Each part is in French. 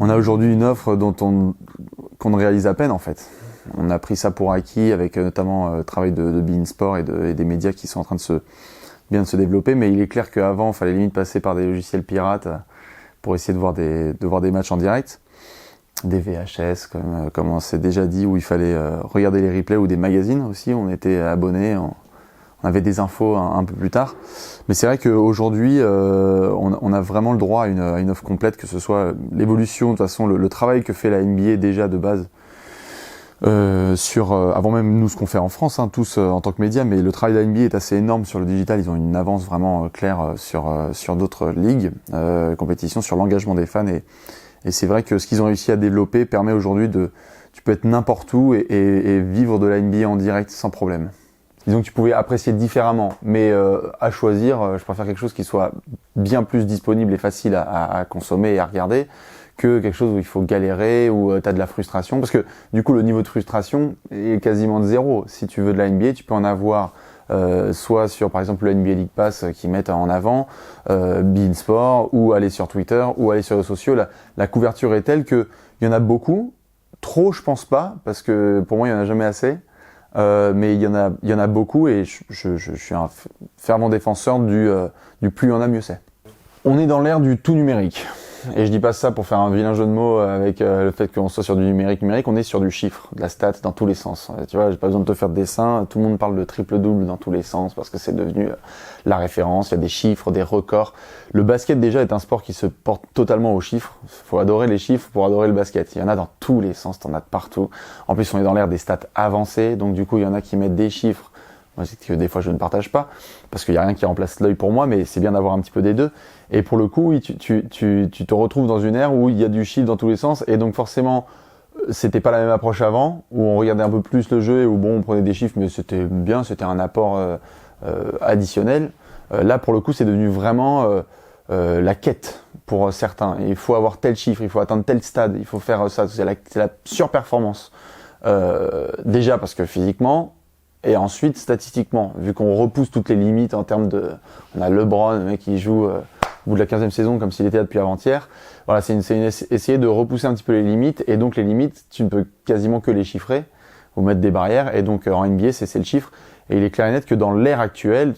On a aujourd'hui une offre qu'on réalise à peine en fait. On a pris ça pour acquis avec notamment le travail de beIN Sport et des médias qui sont en train de bien se développer, mais il est clair qu'avant, il fallait limite passer par des logiciels pirates pour essayer de voir des matchs en direct. Des VHS, comme on s'est déjà dit, où il fallait regarder les replays, ou des magazines aussi, on était abonnés, on avait des infos un peu plus tard. Mais c'est vrai qu'aujourd'hui, on a vraiment le droit à une offre complète, que ce soit l'évolution, de toute façon, le travail que fait la NBA déjà de base, avant même nous ce qu'on fait en France, tous en tant que médias, mais le travail de la NBA est assez énorme sur le digital. Ils ont une avance vraiment claire sur d'autres ligues, compétitions, sur l'engagement des fans, et c'est vrai que ce qu'ils ont réussi à développer permet aujourd'hui tu peux être n'importe où et vivre de la NBA en direct sans problème. Disons que tu pouvais apprécier différemment, mais à choisir, je préfère quelque chose qui soit bien plus disponible et facile à consommer et à regarder, que quelque chose où il faut galérer, où tu as de la frustration. Parce que du coup, le niveau de frustration est quasiment de zéro. Si tu veux de la NBA, tu peux en avoir soit sur, par exemple, le NBA League Pass qui mettent en avant, beIN Sport, ou aller sur Twitter, ou aller sur les réseaux sociaux. La couverture est telle qu'il y en a beaucoup. Trop, je pense pas, parce que pour moi, il y en a jamais assez. Mais il y en a beaucoup, et je suis un fervent défenseur du plus il y en a, mieux c'est. On est dans l'ère du tout numérique. Et je dis pas ça pour faire un vilain jeu de mots avec le fait qu'on soit sur du numérique. On est sur du chiffre, de la stat dans tous les sens. Tu vois, j'ai pas besoin de te faire de dessin. Tout le monde parle de triple-double dans tous les sens parce que c'est devenu la référence. Il y a des chiffres, des records. Le basket déjà est un sport qui se porte totalement aux chiffres. Faut adorer les chiffres pour adorer le basket. Il y en a dans tous les sens, t'en as de partout. En plus, on est dans l'ère des stats avancées. Donc du coup, il y en a qui mettent des chiffres. Moi, c'est que des fois, je ne partage pas, parce qu'il n'y a rien qui remplace l'œil pour moi, mais c'est bien d'avoir un petit peu des deux. Et pour le coup, oui, tu te retrouves dans une ère où il y a du chiffre dans tous les sens, et donc forcément, c'était pas la même approche avant, où on regardait un peu plus le jeu, et où bon, on prenait des chiffres, mais c'était bien, c'était un apport additionnel. Là, pour le coup, c'est devenu vraiment la quête pour certains. Et il faut avoir tel chiffre, il faut atteindre tel stade, il faut faire ça, c'est la surperformance. Déjà parce que physiquement, et ensuite, statistiquement, vu qu'on repousse toutes les limites en termes on a LeBron, le mec qui joue au bout de la 15e saison comme s'il était là depuis avant-hier. Voilà, essayer de repousser un petit peu les limites, et donc les limites, tu ne peux quasiment que les chiffrer, ou mettre des barrières, et donc en NBA, c'est le chiffre. Et il est clair et net que dans l'ère actuelle,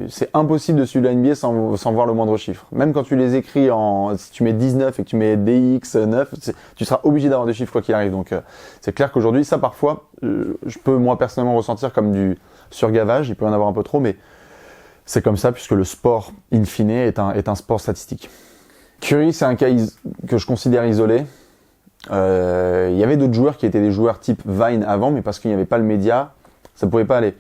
c'est impossible de suivre la NBA sans voir le moindre chiffre. Même quand tu les écris si tu mets 19 et que tu mets DX9, tu seras obligé d'avoir des chiffres quoi qu'il arrive. Donc c'est clair qu'aujourd'hui, ça parfois, je peux moi personnellement ressentir comme du surgavage, il peut y en avoir un peu trop, mais c'est comme ça puisque le sport, in fine, est un sport statistique. Curry, c'est un cas que je considère isolé. Il y avait d'autres joueurs qui étaient des joueurs type Vine avant, mais parce qu'il n'y avait pas le média, ça pouvait pas aller.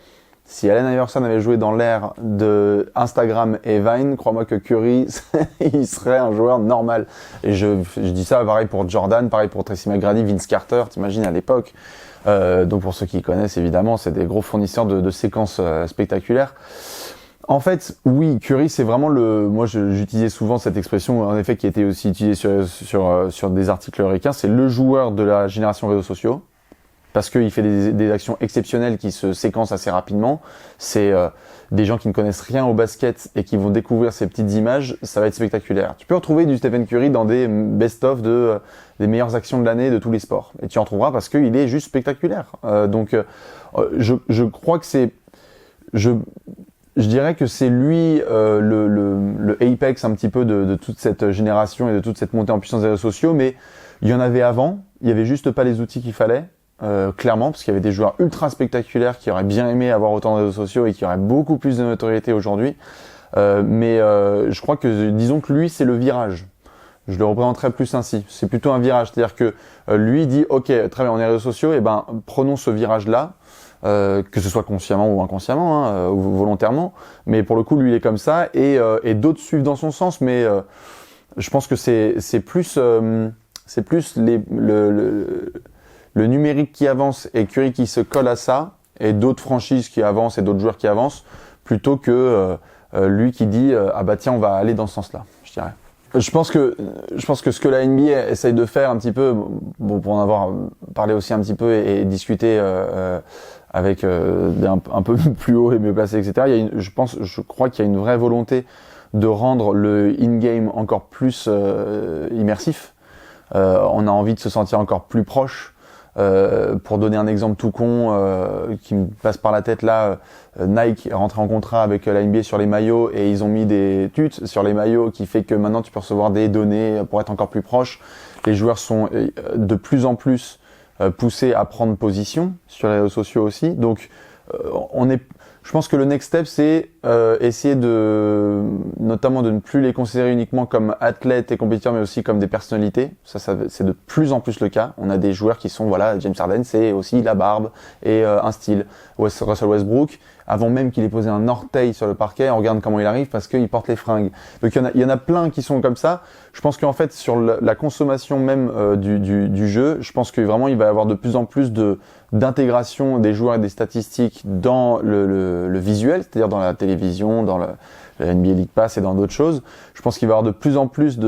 Si Allen Iverson avait joué dans l'ère de Instagram et Vine, crois-moi que Curry, il serait un joueur normal. Et je dis ça, pareil pour Jordan, pareil pour Tracy McGrady, Vince Carter, t'imagines à l'époque. Donc pour ceux qui connaissent, évidemment, c'est des gros fournisseurs de séquences spectaculaires. En fait, oui, Curry, c'est vraiment moi j'utilisais souvent cette expression, en effet, qui était aussi utilisée sur des articles ricains, c'est le joueur de la génération réseaux sociaux. Parce qu'il fait des actions exceptionnelles qui se séquencent assez rapidement. C'est des gens qui ne connaissent rien au basket et qui vont découvrir ces petites images, ça va être spectaculaire. Tu peux retrouver du Stephen Curry dans des best-of des meilleures actions de l'année de tous les sports. Et tu en trouveras parce qu'il est juste spectaculaire. Je crois que je dirais que c'est lui le apex un petit peu de toute cette génération et de toute cette montée en puissance des réseaux sociaux, mais il y en avait avant, il y avait juste pas les outils qu'il fallait. Clairement, parce qu'il y avait des joueurs ultra spectaculaires qui auraient bien aimé avoir autant de réseaux sociaux et qui auraient beaucoup plus de notoriété aujourd'hui. Mais je crois que, disons que lui, c'est le virage. Je le représenterais plus ainsi. C'est plutôt un virage. C'est-à-dire que lui dit, ok, très bien, on est réseaux sociaux, et ben prenons ce virage-là, que ce soit consciemment ou inconsciemment, ou volontairement. Mais pour le coup, lui, il est comme ça, et d'autres suivent dans son sens. Mais je pense que c'est plus le numérique qui avance et Curry qui se colle à ça, et d'autres franchises qui avancent et d'autres joueurs qui avancent, plutôt que lui qui dit ah bah tiens, on va aller dans ce sens-là, je dirais. Je pense que ce que la NBA essaye de faire un petit peu, bon, pour en avoir parlé aussi un petit peu et discuter avec un peu plus haut et mieux placé, etc. Je crois qu'il y a une vraie volonté de rendre le in-game encore plus immersif. On a envie de se sentir encore plus proche. Pour donner un exemple tout con qui me passe par la tête là, Nike est rentré en contrat avec la NBA sur les maillots et ils ont mis des tutes sur les maillots qui fait que maintenant tu peux recevoir des données pour être encore plus proche. Les joueurs sont de plus en plus poussés à prendre position sur les réseaux sociaux aussi. Donc je pense que le next step, c'est essayer notamment de ne plus les considérer uniquement comme athlètes et compétiteurs, mais aussi comme des personnalités. Ça c'est de plus en plus le cas. On a des joueurs qui sont, voilà, James Harden, c'est aussi la barbe et un style. Russell Westbrook, avant même qu'il ait posé un orteil sur le parquet, on regarde comment il arrive parce qu'il porte les fringues. Donc il y en a plein qui sont comme ça. Je pense qu'en fait, sur la consommation même du jeu, je pense que vraiment il va y avoir de plus en plus d'intégration des joueurs et des statistiques dans le visuel, c'est-à-dire dans la télévision, dans la NBA League Pass et dans d'autres choses. Je pense qu'il va y avoir de plus en plus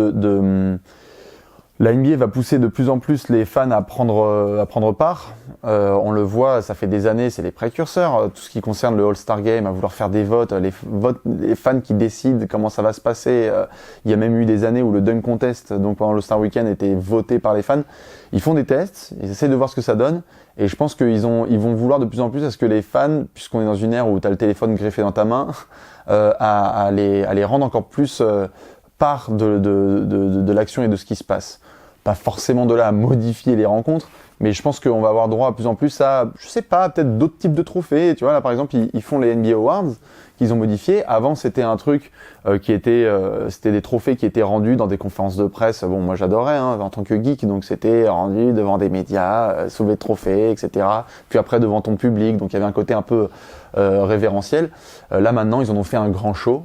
la NBA va pousser de plus en plus les fans à prendre part. On le voit, ça fait des années, c'est les précurseurs. Tout ce qui concerne le All-Star Game, à vouloir faire des votes, les fans qui décident comment ça va se passer. Il y a même eu des années où le Dunk Contest, donc pendant le Star Weekend, était voté par les fans. Ils font des tests, ils essaient de voir ce que ça donne. Et je pense qu'ils vont vouloir de plus en plus à ce que les fans, puisqu'on est dans une ère où tu as le téléphone greffé dans ta main, à les rendre encore plus part de l'action et de ce qui se passe. Pas forcément de là à modifier les rencontres, mais je pense qu'on va avoir droit à plus en plus à, je sais pas, peut-être d'autres types de trophées. Tu vois, là par exemple, ils font les NBA Awards qu'ils ont modifiés. Avant, c'était un truc c'était des trophées qui étaient rendus dans des conférences de presse. Bon, moi j'adorais en tant que geek, donc c'était rendu devant des médias, soulevé de trophées, etc. Puis après devant ton public, donc il y avait un côté un peu révérentiel. Là maintenant, ils en ont fait un grand show.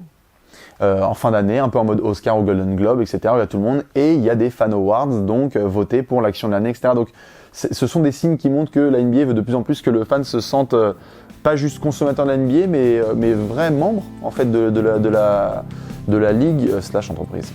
En fin d'année, un peu en mode Oscar ou Golden Globe, etc. Il y a tout le monde et il y a des fan awards, donc votés pour l'action de l'année, etc. Donc ce sont des signes qui montrent que la NBA veut de plus en plus que le fan se sente pas juste consommateur de la NBA, mais vrai membre en fait de la ligue / entreprise.